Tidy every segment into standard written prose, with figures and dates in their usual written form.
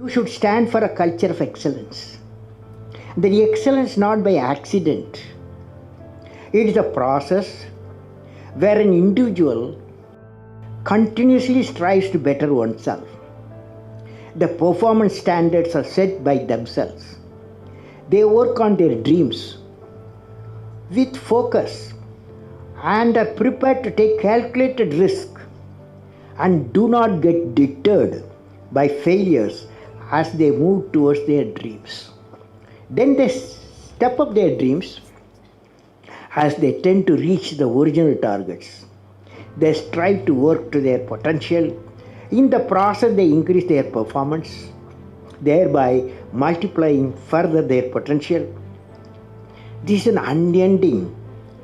You should stand for a culture of excellence. The excellence not by accident. It is a process where an individual continuously strives to better oneself. The performance standards are set by themselves. They work on their dreams with focus and are prepared to take calculated risk and do not get deterred by failures as they move towards their dreams. Then they step up their dreams as they tend to reach the original targets. They strive to work to their potential. In the process, they increase their performance, thereby multiplying further their potential. This is an unending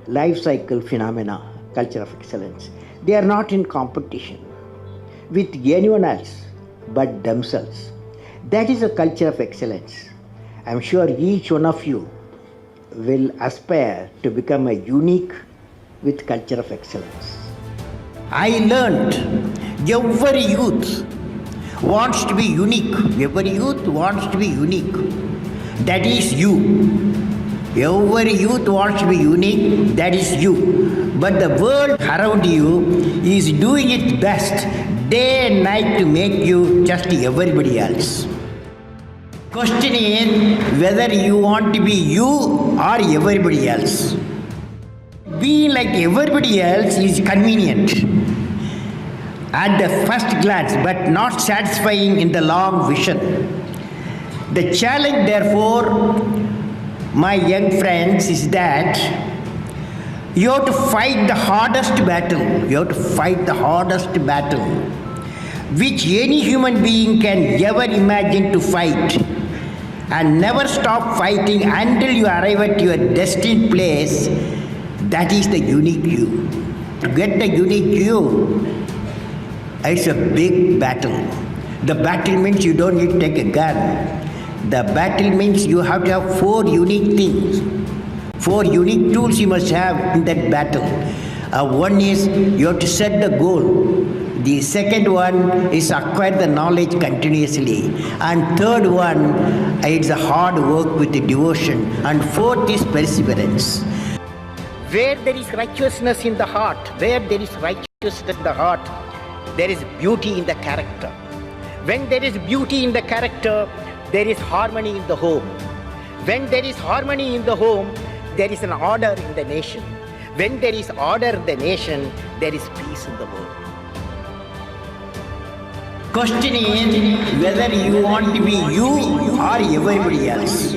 life cycle phenomena, culture of excellence. They are not in competition with anyone else but themselves. That is a culture of excellence. I am sure each one of you will aspire to become a unique with culture of excellence. I learned every youth wants to be unique. Every youth wants to be unique. That is you. Every youth wants to be unique. That is you. But the world around you is doing its best day and night to make you just everybody else. Question is whether you want to be you or everybody else. Being like everybody else is convenient at the first glance, but not satisfying in the long vision. The challenge, therefore, my young friends, is that you have to fight the hardest battle. You have to fight the hardest battle which any human being can ever imagine to fight, and never stop fighting until you arrive at your destined place. That is the unique you. To get the unique you, it's a big battle. The battle means you don't need to take a gun. The battle means you have to have 4 unique things. 4 unique tools you must have in that battle. One is you have to set the goal. The second one is acquire the knowledge continuously. And third one, it's a hard work with the devotion. And fourth is perseverance. Where there is righteousness in the heart, where there is righteousness in the heart, there is beauty in the character. When there is beauty in the character, there is harmony in the home. When there is harmony in the home, there is an order in the nation. When there is order in the nation, there is peace in the world. Question is whether you want to be you or everybody else.